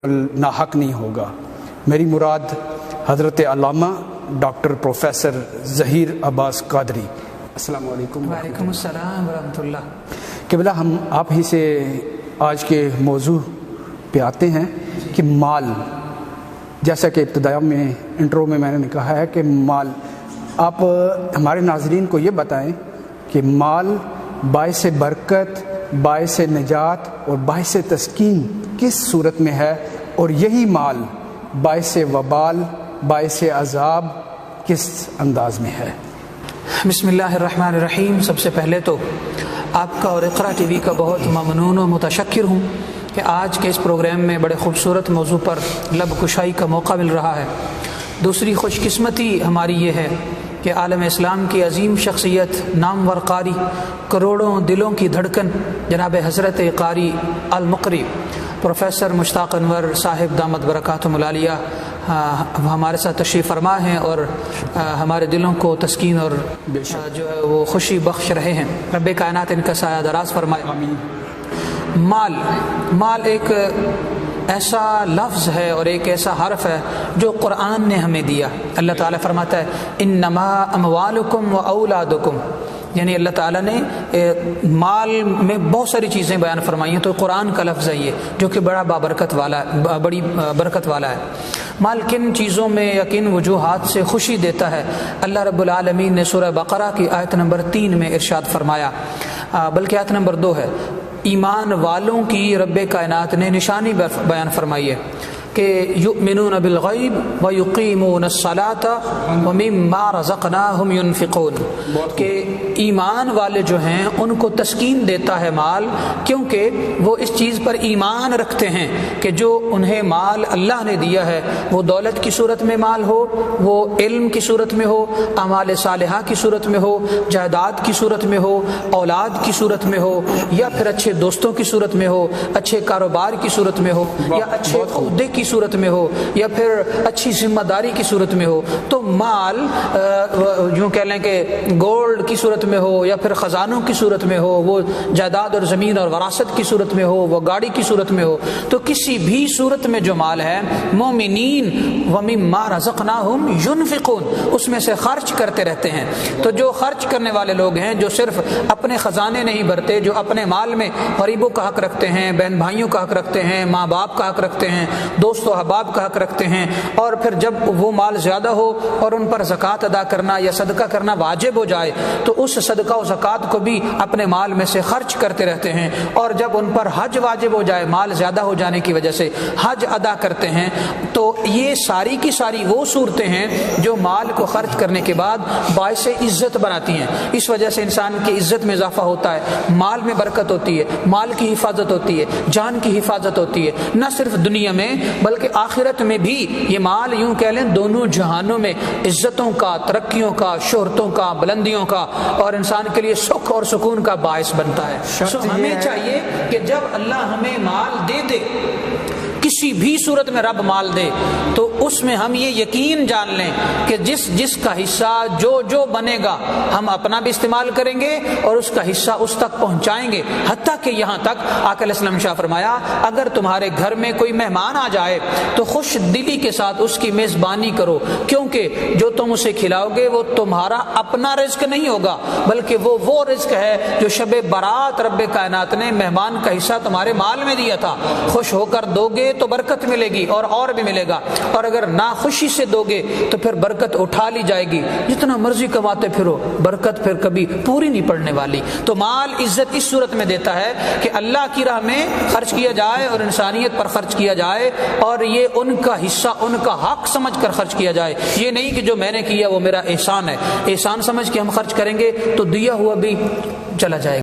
ناحق نہیں ہوگا۔ میری مراد حضرت علامہ ڈاکٹر پروفیسر ظہیر عباس قادری۔ السلام علیکم۔ وعلیکم السلام ورحمۃ اللہ۔ قبلہ، ہم آپ ہی سے آج کے موضوع پہ آتے ہیں کہ مال، جیسا کہ ابتدا میں انٹرو میں نے کہا ہے کہ مال، آپ ہمارے ناظرین کو یہ بتائیں کہ مال باعث برکت، باعث نجات اور باعث تسکین کس صورت میں ہے، اور یہی مال باعث وبال، باعث عذاب کس انداز میں ہے؟ بسم اللہ الرحمن الرحیم۔ سب سے پہلے تو آپ کا اور اقرا ٹی وی کا بہت ممنون و متشکر ہوں کہ آج کے اس پروگرام میں بڑے خوبصورت موضوع پر لب کشائی کا موقع مل رہا ہے۔ دوسری خوش قسمتی ہماری یہ ہے کہ عالم اسلام کی عظیم شخصیت، نامور قاری، کروڑوں دلوں کی دھڑکن، جناب حضرت قاری المقری پروفیسر مشتاق انور صاحب دامت برکاتہم العالیہ ہمارے ساتھ تشریف فرما ہیں اور ہمارے دلوں کو تسکین اور جو ہے وہ خوشی بخش رہے ہیں۔ رب کائنات ان کا سایہ دراز فرمائے۔ مال ایک ایسا لفظ ہے اور ایک ایسا حرف ہے جو قرآن نے ہمیں دیا۔ اللہ تعالیٰ فرماتا ہے انما اموالکم و اولادکم، یعنی اللہ تعالیٰ نے مال میں بہت ساری چیزیں بیان فرمائی ہیں، تو قرآن کا لفظ ہے یہ، جو کہ بڑی برکت والا ہے۔ مال کن چیزوں میں یا کن وجوہات سے خوشی دیتا ہے؟ اللہ رب العالمین نے سورہ بقرہ کی آیت نمبر 3 میں ارشاد فرمایا، بلکہ آیت نمبر 2 ہے۔ ایمان والوں کی رب کائنات نے نشانی بیان فرمائی ہے کہ یؤمنون بالغیب ویقیمون الصلاۃ ومما رزقناہم ینفقون، کہ ایمان والے جو ہیں ان کو تسکین دیتا ہے مال، کیونکہ وہ اس چیز پر ایمان رکھتے ہیں کہ جو انہیں مال اللہ نے دیا ہے، وہ دولت کی صورت میں مال ہو، وہ علم کی صورت میں ہو، اعمال صالحہ کی صورت میں ہو، جائیداد کی صورت میں ہو، اولاد کی صورت میں ہو، یا پھر اچھے دوستوں کی صورت میں ہو، اچھے کاروبار کی صورت میں ہو، یا اچھے عہدے کی صورت میں ہو، یا پھر اچھی ذمہ داری کی صورت میں ہو۔ تو مال یوں کہہ لیں کہ گولڈ کی صورت میں ہو، یا پھر خزانوں کی صورت میں ہو، وہ جائیداد اور زمین اور وراثت کی صورت میں ہو، وہ گاڑی کی صورت میں ہو، تو کسی بھی صورت میں جو مال ہے، مومنین ومما رزقناہم ینفقون، اس میں سے خرچ کرتے رہتے ہیں۔ تو جو خرچ کرنے والے لوگ ہیں، جو صرف اپنے خزانے نہیں بھرتے، جو اپنے مال میں غریبوں کا حق رکھتے ہیں، بہن بھائیوں کا حق رکھتے ہیں، ماں باپ کا حق رکھتے ہیں، دوست و احباب کا حق رکھتے ہیں، اور پھر جب وہ مال زیادہ ہو اور ان پر زکوٰۃ ادا کرنا یا صدقہ کرنا واجب ہو جائے، تو اس صدقہ و زکوٰۃ کو بھی اپنے مال میں سے خرچ کرتے رہتے ہیں، اور جب ان پر حج واجب ہو جائے، مال زیادہ ہو جانے کی وجہ سے حج ادا کرتے ہیں۔ تو یہ ساری کی ساری وہ صورتیں ہیں جو مال کو خرچ کرنے کے بعد باعث عزت بناتی ہیں۔ اس وجہ سے انسان کی عزت میں اضافہ ہوتا ہے، مال میں برکت ہوتی ہے، مال کی حفاظت ہوتی ہے، جان کی حفاظت ہوتی ہے، نہ صرف دنیا میں بلکہ آخرت میں بھی۔ یہ مال یوں کہہ لیں دونوں جہانوں میں عزتوں کا، ترقیوں کا، شہرتوں کا، بلندیوں کا، اور انسان کے لیے سکھ اور سکون کا باعث بنتا ہے۔ ہمیں چاہیے کہ جب اللہ ہمیں مال دے دے، کسی بھی صورت میں رب مال دے، تو اس میں ہم یہ یقین جان لیں کہ جس کا حصہ جو بنے گا ہم اپنا بھی استعمال کریں گے اور اس کا حصہ اس تک پہنچائیں گے، حتیٰ کہ یہاں تک آقا علیہ السلام شاہ فرمایا، اگر تمہارے گھر میں کوئی مہمان آ جائے تو خوش دلی کے ساتھ اس کی میزبانی کرو، کیونکہ جو تم اسے کھلاؤ گے وہ تمہارا اپنا رزق نہیں ہوگا، بلکہ وہ رزق ہے جو شب برات رب کائنات نے مہمان کا حصہ تمہارے مال میں دیا تھا۔ خوش ہو کر دو گے تو برکت ملے گی اور بھی ملے گا، اور اگر ناخوشی سے دو گے تو پھر برکت اٹھا لی جائے گی، جتنا مرضی کماتے پھرو، برکت پھر کبھی پوری نہیں پڑنے والی۔ تو مال عزت اس صورت میں دیتا ہے کہ اللہ کی راہ میں خرچ کیا جائے اور انسانیت پر خرچ کیا جائے، اور یہ ان کا حصہ، ان کا حق سمجھ کر خرچ کیا جائے۔ یہ نہیں کہ جو میں نے کیا وہ میرا احسان ہے، احسان سمجھ کے ہم خرچ کریں گے تو دیا ہوا بھی چلا جائے گا۔